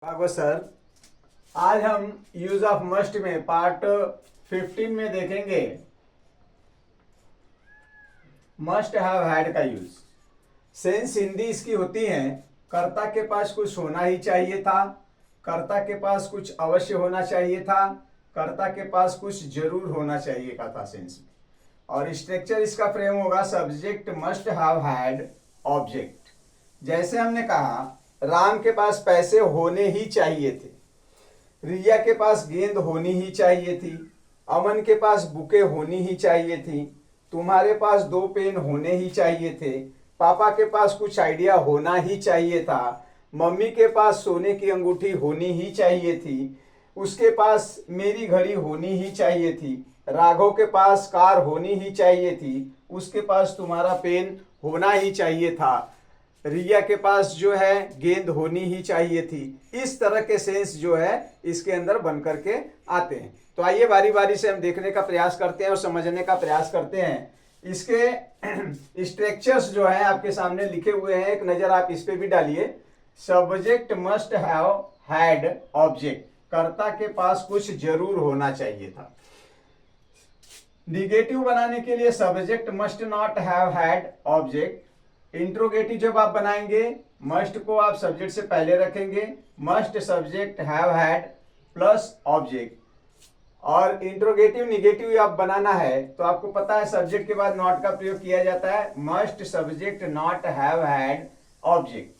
Bhagavat sir, आज हम use of must में पार्ट 15 में देखेंगे मस्ट हैव हैड का यूज। सेंस हिंदी इसकी होती है कर्ता के पास कुछ होना ही चाहिए था, कर्ता के पास कुछ अवश्य होना चाहिए था, कर्ता के पास कुछ जरूर होना चाहिए का था सेंस में। और स्ट्रक्चर इसका फ्रेम होगा subject must have had object. जैसे हमने कहा राम के पास पैसे होने ही चाहिए थे, रिया के पास गेंद होनी ही चाहिए थी, अमन के पास बुके होनी ही चाहिए थी, तुम्हारे पास 2 पेन होने ही चाहिए थे, पापा के पास कुछ आइडिया होना ही चाहिए था, मम्मी के पास सोने की अंगूठी होनी ही चाहिए थी, उसके पास मेरी घड़ी होनी ही चाहिए थी, राघव के पास कार होनी ही चाहिए थी, उसके पास तुम्हारा पेन होना ही चाहिए था, रिया के पास जो है गेंद होनी ही चाहिए थी। इस तरह के सेंस जो है इसके अंदर बन करके आते हैं। तो आइए बारी बारी से हम देखने का प्रयास करते हैं और समझने का प्रयास करते हैं। इसके स्ट्रक्चर्स जो है आपके सामने लिखे हुए हैं, एक नजर आप इस पे भी डालिए। Subject must have had object, कर्ता के पास कुछ जरूर होना चाहिए था। निगेटिव बनाने के लिए subject must not have had object. Interrogative जब आप बनाएंगे मस्ट को आप सब्जेक्ट से पहले रखेंगे, must subject have had plus object. और इंट्रोगेटिव निगेटिव आप बनाना है तो आपको पता है सब्जेक्ट के बाद नॉट का प्रयोग किया जाता है, must subject not have had object.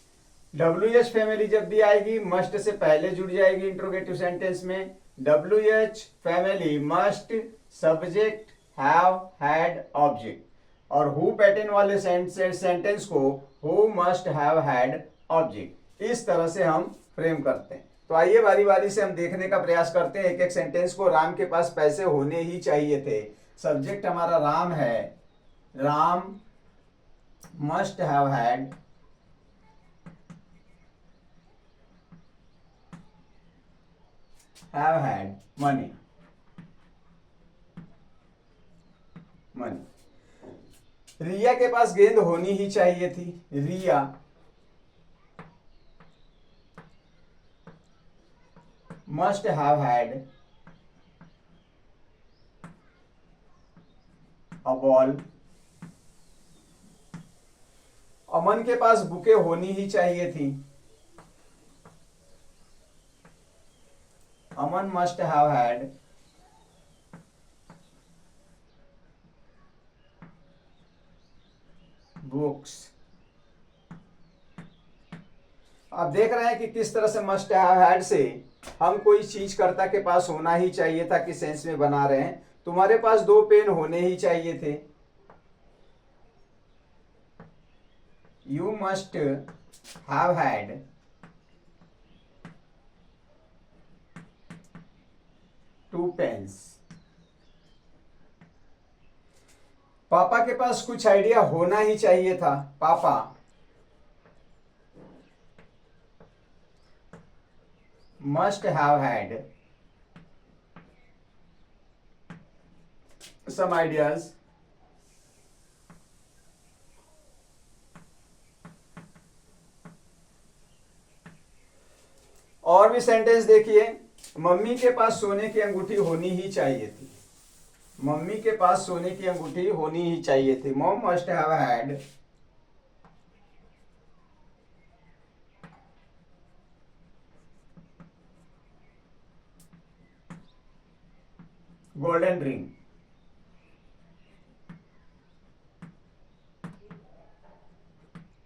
W H family जब भी आएगी मस्ट से पहले जुड़ जाएगी इंट्रोगेटिव सेंटेंस में। W H family must subject have had object. और हु पैटर्न वाले सेंटेंस को who must have had object. इस तरह से हम फ्रेम करते हैं। तो आइए बारी बारी से हम देखने का प्रयास करते हैं एक एक सेंटेंस को। राम के पास पैसे होने ही चाहिए थे, सब्जेक्ट हमारा राम है, Ram must have had money. Riya के पास गेंद होनी ही चाहिए थी, Riya must have had a ball. Aman के पास बुके होनी ही चाहिए थी, Aman must have had books. आप देख रहे हैं कि किस तरह से मस्ट हैव हैड से हम कोई चीज कर्ता के पास होना ही चाहिए था कि सेंस में बना रहे हैं। तुम्हारे पास 2 पेन होने ही चाहिए थे, you must have had 2 pens. पापा के पास कुछ आइडिया होना ही चाहिए था, पापा must have had some ideas. और भी सेंटेंस देखिए, मम्मी के पास सोने की अंगूठी होनी ही चाहिए थी, मम्मी के पास सोने की अंगूठी होनी ही चाहिए थी, mom must have had golden ring.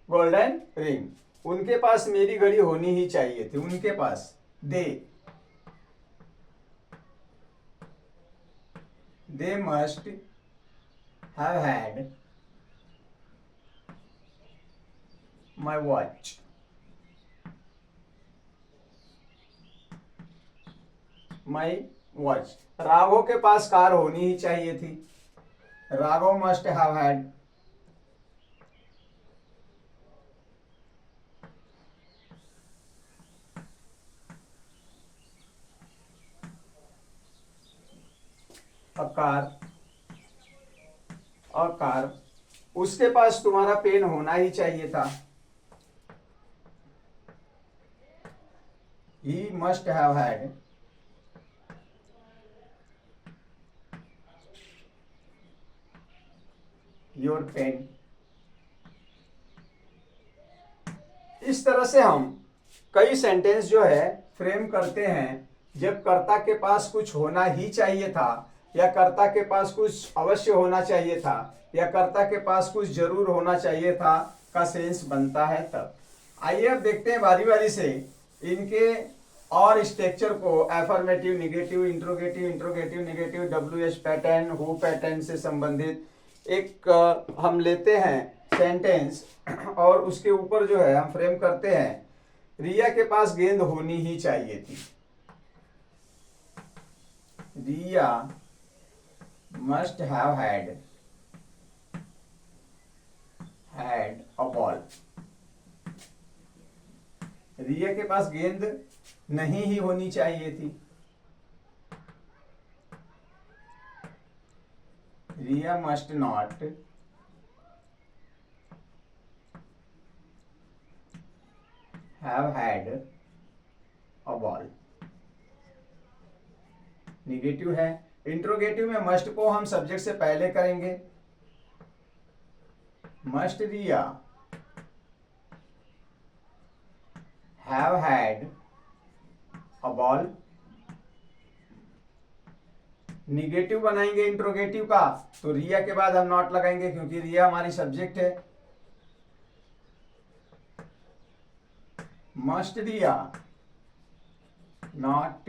Golden ring. उनके पास मेरी घड़ी होनी ही चाहिए थी, उनके पास they must have had my watch. My watch. Raghav के पास कार होनी ही चाहिए थी, Raghav must have had a car. उसके पास तुम्हारा पेन होना ही चाहिए था, he must have had your pen. इस तरह से हम कई सेंटेंस जो है फ्रेम करते हैं। जब कर्ता के पास कुछ होना ही चाहिए था, या कर्ता के पास कुछ अवश्य होना चाहिए था, या कर्ता के पास कुछ जरूर होना चाहिए था का सेंस बनता है तब। आइए अब देखते हैं बारी बारी से इनके और स्ट्रक्चर को, affirmative, negative, interrogative, interrogative negative, WH pattern, who pattern से संबंधित एक हम लेते हैं सेंटेंस और उसके ऊपर जो है हम फ्रेम करते हैं। रिया के पास गेंद होनी ही चाहिए थी। Riya must have had a ball. Riya के पास गेंद नहीं ही होनी चाहिए थी। Riya must not have had a ball. Negative है। इंट्रोगेटिव में मस्ट को हम सब्जेक्ट से पहले करेंगे। Must Riya have had a ball. Negative बनाएंगे इंट्रोगेटिव का, तो रिया के बाद हम नॉट लगाएंगे क्योंकि रिया हमारी सब्जेक्ट है। Must Riya not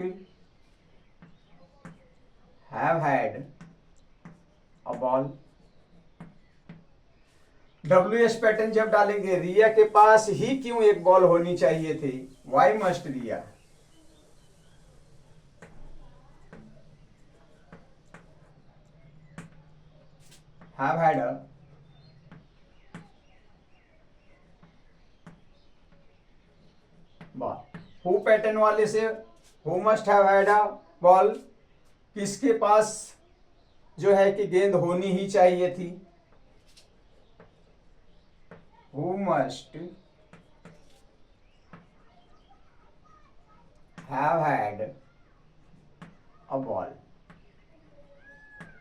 have had a ball. WH pattern जब डालेंगे, रिया के पास ही क्यों एक बॉल होनी चाहिए थी। Why must Riya have had a ball. Who pattern वाले से who must have had a ball, किसके पास जो है कि गेंद होनी ही चाहिए थी। Who must have had a ball.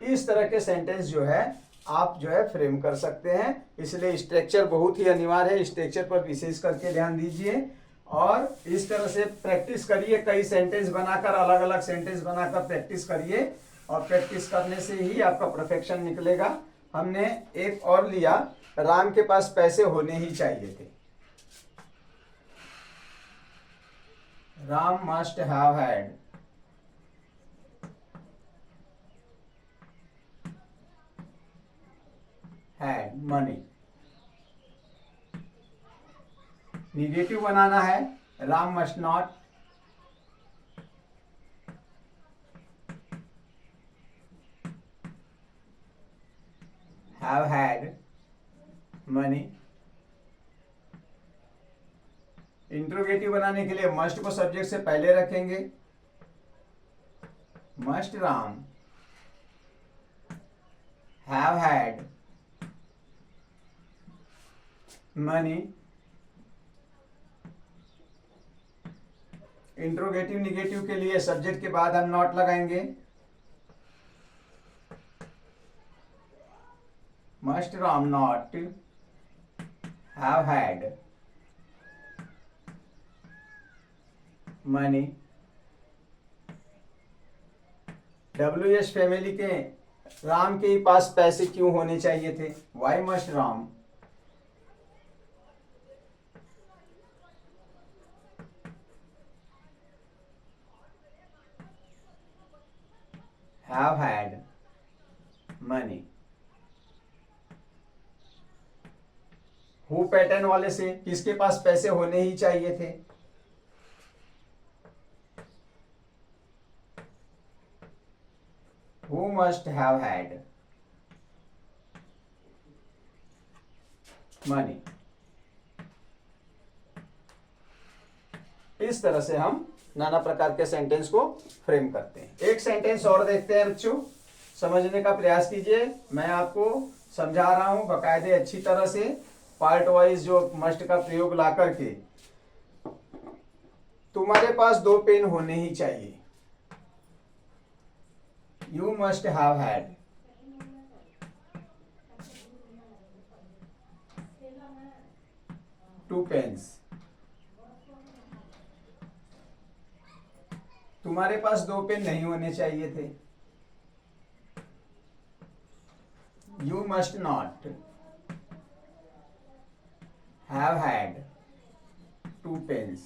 इस तरह के सेंटेंस जो है आप जो है फ्रेम कर सकते हैं। इसलिए स्ट्रक्चर बहुत ही अनिवार्य है। स्ट्रक्चर पर विशेष करके ध्यान दीजिए और इस तरह से प्रैक्टिस करिए। कई सेंटेंस बनाकर, अलग अलग सेंटेंस बनाकर प्रैक्टिस करिए और प्रैक्टिस करने से ही आपका परफेक्शन निकलेगा। हमने एक और लिया, राम के पास पैसे होने ही चाहिए थे। Ram must have had money. Negative बनाना है, Ram must not have had money. Interrogative बनाने के लिए मस्ट को सब्जेक्ट से पहले रखेंगे। Must Ram have had money. Interrogative negative के लिए सब्जेक्ट के बाद हम नॉट लगाएंगे। Must Ram not have had money. WH family के राम के पास पैसे क्यों होने चाहिए थे। Why must Ram have had money. Who pattern वाले से किसके पास पैसे होने ही चाहिए थे। Who must have had money. इस तरह से हम नाना प्रकार के सेंटेंस को फ्रेम करते हैं। एक सेंटेंस और देखते हैं बच्चों, समझने का प्रयास कीजिए। मैं आपको समझा रहा हूं बकायदे अच्छी तरह से, पार्ट वाइज जो मस्ट का प्रयोग ला करके। तुम्हारे पास 2 पेन होने ही चाहिए। You must have had. Two pens. तुम्हारे पास 2 पेन नहीं होने चाहिए थे। You must not have had 2 pens.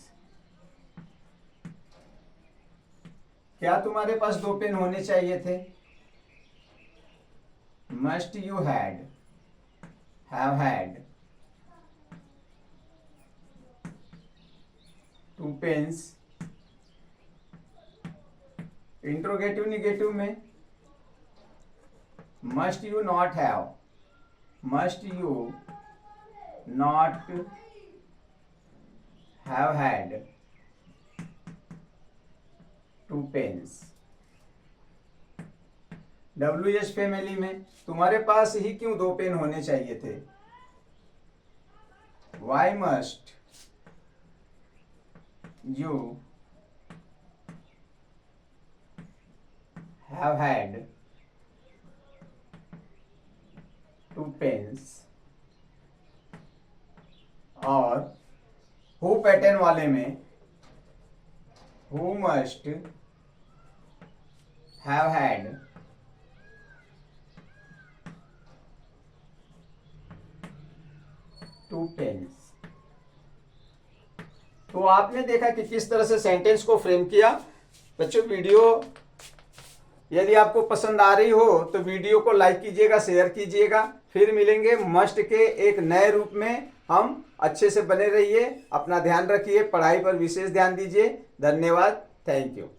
क्या तुम्हारे पास 2 पेन होने चाहिए थे? Must you have had 2 pens. Interrogative negative में must you not have had 2 pens. WH family में तुम्हारे पास ही क्यों 2 पेन होने चाहिए थे? Why must you have had 2 pens. और हु पैटर्न वाले में who must have had 2 pens. तो आपने देखा कि किस तरह से सेंटेंस को फ्रेम किया। बच्चों, वीडियो यदि आपको पसंद आ रही हो तो वीडियो को लाइक कीजिएगा, शेयर कीजिएगा। फिर मिलेंगे मस्ट के एक नए रूप में। हम अच्छे से बने रहिए, अपना ध्यान रखिए, पढ़ाई पर विशेष ध्यान दीजिए। धन्यवाद, थैंक यू।